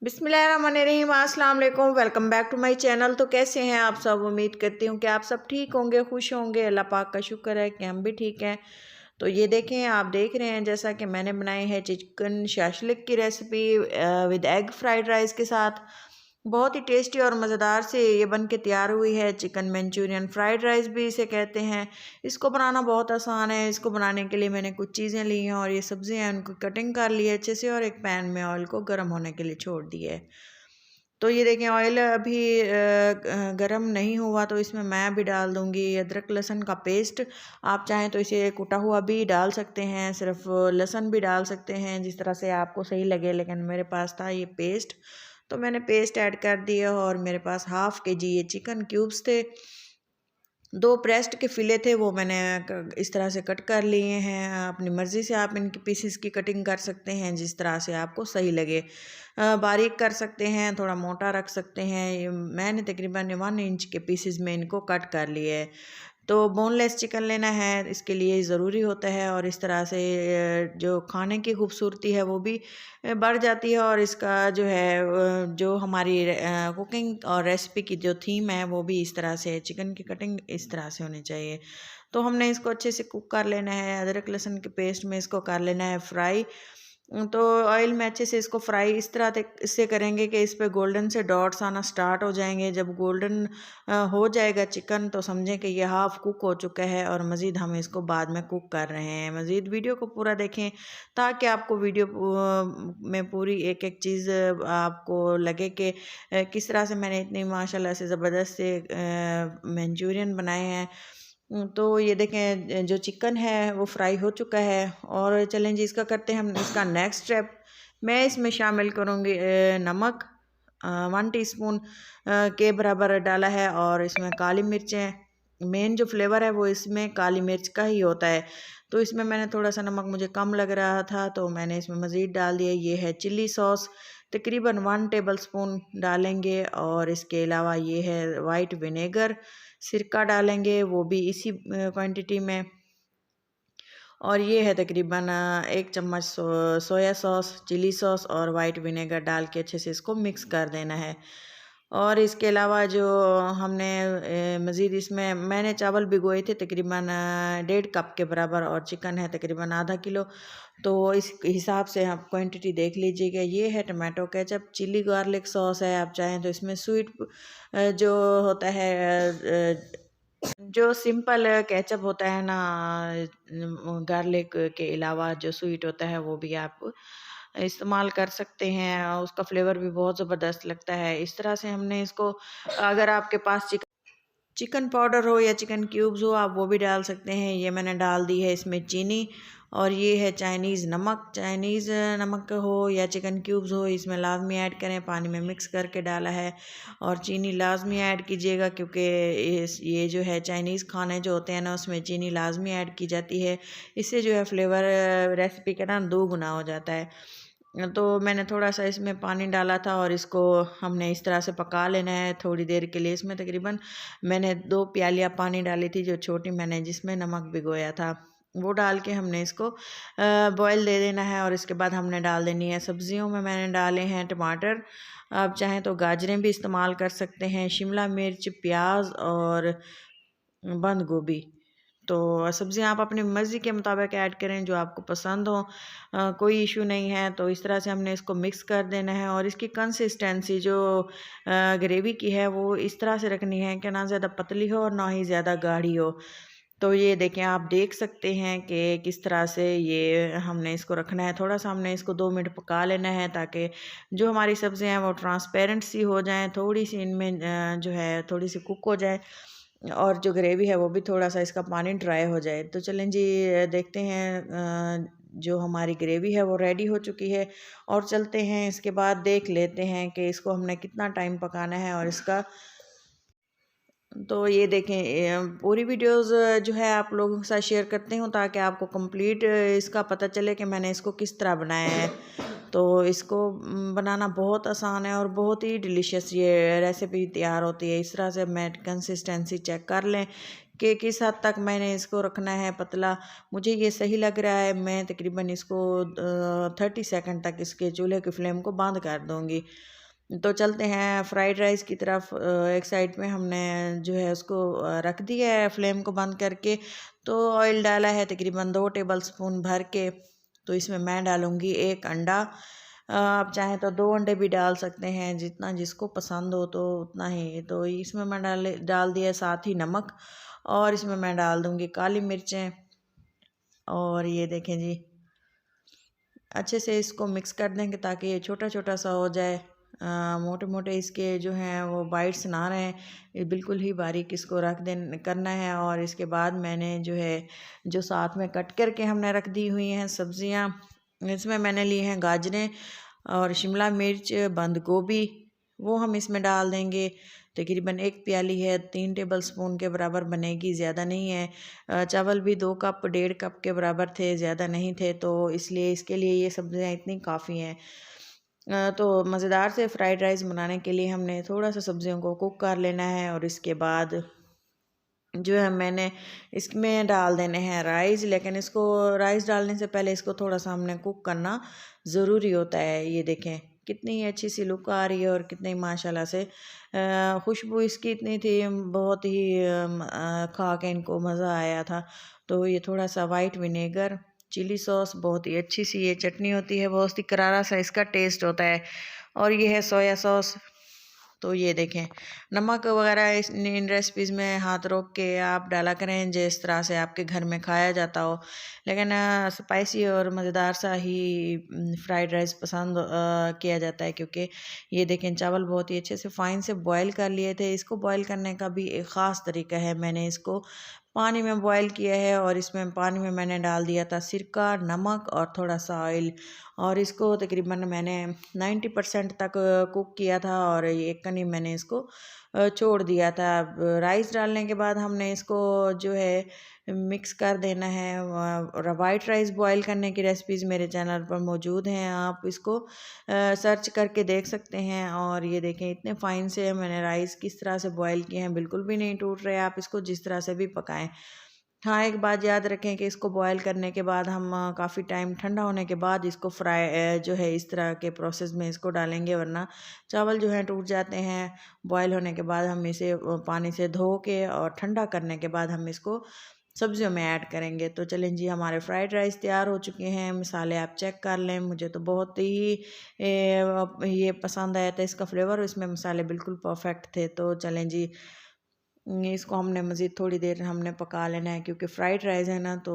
बिस्मिल्लाहिर्रहमानिर्रहीम, अस्सलाम वालेकुम। Welcome back to my channel. तो कैसे हैं आप सब? उम्मीद करती हूँ कि आप सब ठीक होंगे, खुश होंगे। अल्लाह पाक का शुक्र है कि हम भी ठीक हैं। तो ये देखें, आप देख रहे हैं जैसा कि मैंने बनाई है चिकन शाशलिक की recipe with egg fried rice के साथ। बहुत ही टेस्टी और मज़ेदार से ये बन के तैयार हुई है। चिकन मंचूरियन फ्राइड राइस भी इसे कहते हैं। इसको बनाना बहुत आसान है। इसको बनाने के लिए मैंने कुछ चीज़ें ली हैं और ये सब्जियां हैं उनको कटिंग कर ली है अच्छे से, और एक पैन में ऑयल को गर्म होने के लिए छोड़ दिया है। तो ये देखें, ऑयल अभी गरम नहीं हुआ तो इसमें मैं भी डाल दूंगी अदरक लहसुन का पेस्ट। आप चाहें तो इसे कुटा हुआ भी डाल सकते हैं, सिर्फ लहसुन भी डाल सकते हैं, जिस तरह से आपको सही लगे। लेकिन मेरे पास था ये पेस्ट, तो मैंने पेस्ट ऐड कर दिया। और मेरे पास हाफ़ के जी ये चिकन क्यूब्स थे। 2 ब्रेस्ट के फ़िले थे, वो मैंने इस तरह से कट कर लिए हैं। अपनी मर्ज़ी से आप इनकी पीसेस की कटिंग कर सकते हैं, जिस तरह से आपको सही लगे। बारीक कर सकते हैं, थोड़ा मोटा रख सकते हैं। मैंने तकरीबन 1 इंच के पीसेस में इनको कट कर लिए है। तो बोनलेस चिकन लेना है, इसके लिए ज़रूरी होता है। और इस तरह से जो खाने की खूबसूरती है वो भी बढ़ जाती है। और इसका जो है जो हमारी कुकिंग और रेसिपी की जो थीम है वो भी इस तरह से है। चिकन की कटिंग इस तरह से होनी चाहिए। तो हमने इसको अच्छे से कुक कर लेना है। अदरक लहसुन के पेस्ट में इसको कर लेना है फ्राई। तो ऑयल में अच्छे से इसको फ्राई इस तरह इससे करेंगे कि इस पे गोल्डन से डॉट्स आना स्टार्ट हो जाएंगे। जब गोल्डन हो जाएगा चिकन, तो समझें कि ये हाफ़ कुक हो चुका है। और मज़ीद हम इसको बाद में कुक कर रहे हैं। मज़ीद वीडियो को पूरा देखें ताकि आपको वीडियो में पूरी एक एक चीज़ आपको लगे कि किस तरह से मैंने इतनी माशाल्लाह से ज़बरदस्त से मंचूरियन बनाए हैं। तो ये देखें, जो चिकन है वो फ्राई हो चुका है। और चलें जी, इसका करते हैं हम इसका नेक्स्ट स्टेप। मैं इसमें शामिल करूँगी नमक। 1 टीस्पून के बराबर डाला है। और इसमें काली मिर्चें, मेन जो फ्लेवर है वो इसमें काली मिर्च का ही होता है। तो इसमें मैंने थोड़ा सा नमक मुझे कम लग रहा था, तो मैंने इसमें मज़ीद डाल दिया। ये है चिल्ली सॉस, तकरीबन 1 टेबल स्पून डालेंगे। और इसके अलावा ये है वाइट विनेगर, सिरका डालेंगे, वो भी इसी क्वांटिटी में। और ये है तकरीबन 1 चम्मच सोया सॉस, चिली सॉस और वाइट विनेगर डाल के अच्छे से इसको मिक्स कर देना है। और इसके अलावा जो हमने मज़ीद इसमें मैंने चावल भिगोए थे तकरीबन 1.5 कप के बराबर, और चिकन है तकरीबन आधा किलो। तो इस हिसाब से आप क्वांटिटी देख लीजिएगा। ये है tomato ketchup, chilli garlic sauce है। आप चाहें तो इसमें स्वीट जो होता है जो सिंपल केचप होता है ना, गार्लिक के अलावा जो स्वीट होता है वो भी आप इस्तेमाल कर सकते हैं। उसका फ्लेवर भी बहुत ज़बरदस्त लगता है। इस तरह से हमने इसको, अगर आपके पास चिकन पाउडर हो या चिकन क्यूब्स हो, आप वो भी डाल सकते हैं। ये मैंने डाल दी है इसमें चीनी। और ये है चाइनीज़ नमक। चाइनीज़ नमक हो या चिकन क्यूब्स हो, इसमें लाजमी ऐड करें। पानी में मिक्स करके डाला है। और चीनी लाजमी ऐड कीजिएगा, क्योंकि ये जो है चाइनीज़ खाने जो होते हैं ना, उसमें चीनी लाजमी ऐड की जाती है। इससे जो है फ्लेवर रेसिपी का ना 2 गुना हो जाता है। तो मैंने थोड़ा सा इसमें पानी डाला था और इसको हमने इस तरह से पका लेना है थोड़ी देर के लिए। इसमें तकरीबन मैंने 2 प्यालियाँ पानी डाली थी, जो छोटी मैंने जिसमें नमक भिगोया था, वो डाल के हमने इसको बॉयल दे देना है। और इसके बाद हमने डाल देनी है सब्जियों में मैंने डाले हैं टमाटर। आप चाहें तो गाजरें भी इस्तेमाल कर सकते हैं, शिमला मिर्च, प्याज और बंद गोभी। तो सब्ज़ियाँ आप अपनी मर्ज़ी के मुताबिक ऐड करें, जो आपको पसंद हो। कोई इशू नहीं है। तो इस तरह से हमने इसको मिक्स कर देना है। और इसकी कंसिस्टेंसी जो ग्रेवी की है वो इस तरह से रखनी है कि ना ज़्यादा पतली हो और ना ही ज़्यादा गाढ़ी हो। तो ये देखें, आप देख सकते हैं कि किस तरह से ये हमने इसको रखना है। थोड़ा सा हमने इसको 2 मिनट पका लेना है, ताकि जो हमारी सब्ज़ियाँ हैं वो ट्रांसपेरेंट सी हो जाएँ, थोड़ी सी इनमें जो है थोड़ी सी कुक हो जाए। और जो ग्रेवी है वो भी थोड़ा सा इसका पानी ड्राई हो जाए। तो चलें जी, देखते हैं जो हमारी ग्रेवी है वो रेडी हो चुकी है। और चलते हैं, इसके बाद देख लेते हैं कि इसको हमने कितना टाइम पकाना है। और इसका तो ये देखें, पूरी वीडियोस जो है आप लोगों के साथ शेयर करती हूँ, ताकि आपको कंप्लीट इसका पता चले कि मैंने इसको किस तरह बनाया है। तो इसको बनाना बहुत आसान है और बहुत ही डिलीशियस ये रेसिपी तैयार होती है। इस तरह से मैं कंसिस्टेंसी चेक कर लें कि किस हद तक मैंने इसको रखना है पतला। मुझे ये सही लग रहा है, मैं तकरीबन इसको 30 सेकंड तक इसके चूल्हे की फ्लेम को बंद कर दूँगी। तो चलते हैं फ्राइड राइस की तरफ। एक साइड में हमने जो है उसको रख दिया है फ्लेम को बंद करके। तो ऑयल डाला है तकरीबन 2 टेबल स्पून भर के। तो इसमें मैं डालूँगी 1 अंडा। आप चाहें तो 2 अंडे भी डाल सकते हैं, जितना जिसको पसंद हो तो उतना ही। तो इसमें मैं डाल दिया, साथ ही नमक, और इसमें मैं डाल दूँगी काली मिर्चें। और ये देखें जी, अच्छे से इसको मिक्स कर देंगे ताकि ये छोटा छोटा सा हो जाए। मोटे मोटे इसके जो हैं वो बाइट्स ना रहें, ये बिल्कुल ही बारीक इसको रख दें करना है। और इसके बाद मैंने जो है जो साथ में कट करके हमने रख दी हुई हैं सब्ज़ियाँ, इसमें मैंने ली हैं गाजरें और शिमला मिर्च, बंद गोभी, वो हम इसमें डाल देंगे। तकरीबन 1 प्याली है, 3 टेबल स्पून के बराबर बनेगी, ज़्यादा नहीं है। चावल भी 2 कप 1.5 कप के बराबर थे, ज़्यादा नहीं थे, तो इसलिए इसके लिए ये सब्ज़ियाँ इतनी काफ़ी हैं। तो मज़ेदार से फ्राइड राइस बनाने के लिए हमने थोड़ा सा सब्ज़ियों को कुक कर लेना है। और इसके बाद जो है मैंने इसमें डाल देने हैं राइस, लेकिन इसको राइस डालने से पहले इसको थोड़ा सा हमने कुक करना ज़रूरी होता है। ये देखें कितनी अच्छी सी लुक आ रही है और कितनी माशाल्लाह से खुशबू इसकी इतनी थी, बहुत ही खा के इनको मज़ा आया था। तो ये थोड़ा सा वाइट विनेगर, चिली सॉस, बहुत ही अच्छी सी ये चटनी होती है, बहुत ही करारा सा इसका टेस्ट होता है। और ये है सोया सॉस। तो ये देखें, नमक वगैरह इन रेसिपीज़ में हाथ रोक के आप डाला करें जिस तरह से आपके घर में खाया जाता हो। लेकिन स्पाइसी और मज़ेदार सा ही फ्राइड राइस पसंद किया जाता है, क्योंकि ये देखें चावल बहुत ही अच्छे से फ़ाइन से बॉयल कर लिए थे। इसको बॉयल करने का भी एक ख़ास तरीका है। मैंने इसको पानी में बॉयल किया है और इसमें पानी में मैंने डाल दिया था सिरका, नमक और थोड़ा सा ऑयल। और इसको तकरीबन मैंने 90% तक कुक किया था और एक कनी मैंने इसको छोड़ दिया था। अब राइस डालने के बाद हमने इसको जो है मिक्स कर देना है। और वाइट राइस बॉयल करने की रेसिपीज़ मेरे चैनल पर मौजूद हैं, आप इसको सर्च करके देख सकते हैं। और ये देखें इतने फ़ाइन से मैंने राइस किस तरह से बॉयल किए हैं, बिल्कुल भी नहीं टूट रहे। आप इसको जिस तरह से भी पकाएं। हाँ, एक बात याद रखें कि इसको बॉयल करने के बाद हम काफ़ी टाइम ठंडा होने के बाद इसको जो है इस तरह के प्रोसेस में इसको डालेंगे, वरना चावल जो हैं टूट जाते हैं। बॉयल होने के बाद हम इसे पानी से धो के और ठंडा करने के बाद हम इसको सब्जियों में ऐड करेंगे। तो चलें जी, हमारे फ्राइड राइस तैयार हो चुके हैं। मसाले आप चेक कर लें, मुझे तो बहुत ही ये पसंद आया था इसका फ्लेवर, इसमें मसाले बिल्कुल परफेक्ट थे। तो चलें जी, इसको हमने मज़ीद थोड़ी देर हमने पका लेना है, क्योंकि फ़्राइड राइस है ना, तो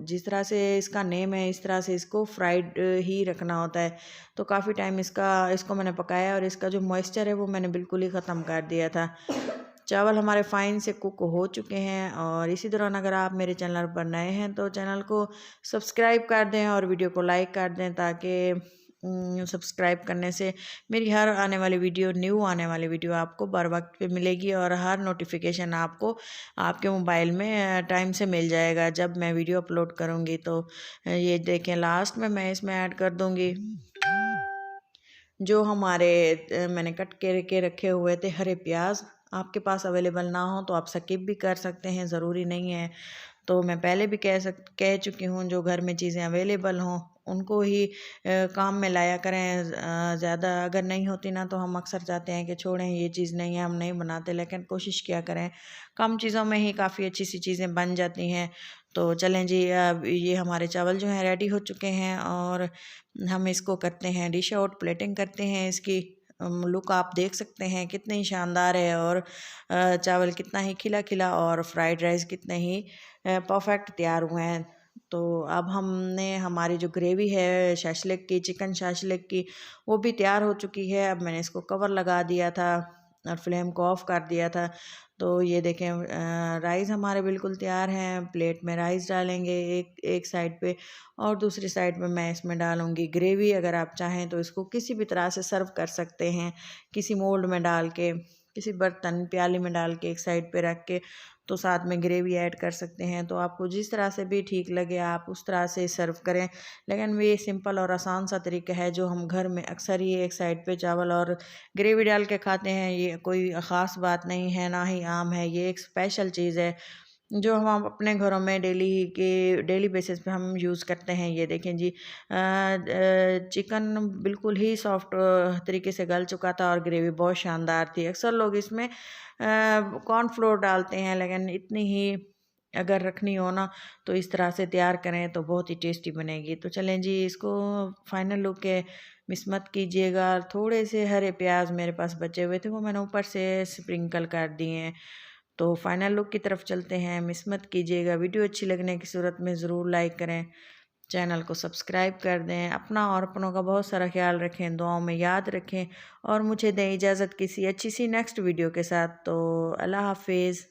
जिस तरह से इसका नेम है इस तरह से इसको फ्राइड ही रखना होता है। तो काफ़ी टाइम इसको मैंने पकाया और इसका जो मॉइस्चर है वो मैंने बिल्कुल ही ख़त्म कर दिया था। चावल हमारे फ़ाइन से कुक हो चुके हैं। और इसी दौरान अगर आप मेरे चैनल पर नए हैं तो चैनल को सब्सक्राइब कर दें और वीडियो को लाइक कर दें, ताकि सब्सक्राइब करने से मेरी हर आने वाली वीडियो, न्यू आने वाली वीडियो आपको बर वक्त पे मिलेगी और हर नोटिफिकेशन आपको आपके मोबाइल में टाइम से मिल जाएगा जब मैं वीडियो अपलोड करूँगी। तो ये देखें, लास्ट में मैं इसमें ऐड कर दूँगी जो हमारे मैंने कट के रखे हुए थे हरे प्याज। आपके पास अवेलेबल ना हो तो आप स्किप भी कर सकते हैं, ज़रूरी नहीं है। तो मैं पहले भी कह चुकी हूँ, जो घर में चीज़ें अवेलेबल हों उनको ही काम में लाया करें। ज़्यादा अगर नहीं होती ना तो हम अक्सर चाहते हैं कि छोड़ें, ये चीज़ नहीं है, हम नहीं बनाते, लेकिन कोशिश किया करें, कम चीज़ों में ही काफ़ी अच्छी सी चीज़ें बन जाती हैं। तो चलें जी, अब ये हमारे चावल जो हैं रेडी हो चुके हैं और हम इसको करते हैं डिश आउट, प्लेटिंग करते हैं। इसकी लुक आप देख सकते हैं कितनी शानदार है, और चावल कितना ही खिला खिला और फ्राइड राइस कितने ही परफेक्ट तैयार हुए हैं। तो अब हमने हमारी जो ग्रेवी है शाशलिक की, चिकन शाशलिक की, वो भी तैयार हो चुकी है। अब मैंने इसको कवर लगा दिया था और फ्लेम को ऑफ कर दिया था। तो ये देखें, राइस हमारे बिल्कुल तैयार हैं। प्लेट में राइस डालेंगे एक एक साइड पे, और दूसरी साइड पे मैं इसमें डालूँगी ग्रेवी। अगर आप चाहें तो इसको किसी भी तरह से सर्व कर सकते हैं, किसी मोल्ड में डाल के, किसी बर्तन प्याली में डाल के एक साइड पे रख के, तो साथ में ग्रेवी ऐड कर सकते हैं। तो आपको जिस तरह से भी ठीक लगे आप उस तरह से सर्व करें। लेकिन ये सिंपल और आसान सा तरीका है जो हम घर में अक्सर ही एक साइड पे चावल और ग्रेवी डाल के खाते हैं। ये कोई ख़ास बात नहीं है, ना ही आम है, ये एक स्पेशल चीज़ है। जो हम अपने घरों में डेली बेसिस पे हम यूज़ करते हैं। ये देखें जी, चिकन बिल्कुल ही सॉफ्ट तरीके से गल चुका था और ग्रेवी बहुत शानदार थी। अक्सर लोग इसमें कॉर्नफ्लोर डालते हैं, लेकिन इतनी ही अगर रखनी हो ना तो इस तरह से तैयार करें तो बहुत ही टेस्टी बनेगी। तो चलें जी, इसको फाइनल लुक के मिस मत कीजिएगा। थोड़े से हरे प्याज मेरे पास बचे हुए थे, वो मैंने ऊपर से स्प्रिंकल कर दिए हैं। तो फाइनल लुक की तरफ चलते हैं। मिस मत कीजिएगा। वीडियो अच्छी लगने की सूरत में ज़रूर लाइक करें, चैनल को सब्सक्राइब कर दें। अपना और अपनों का बहुत सारा ख्याल रखें, दुआओं में याद रखें और मुझे दें इजाज़त किसी अच्छी सी नेक्स्ट वीडियो के साथ। तो अल्लाह हाफिज़।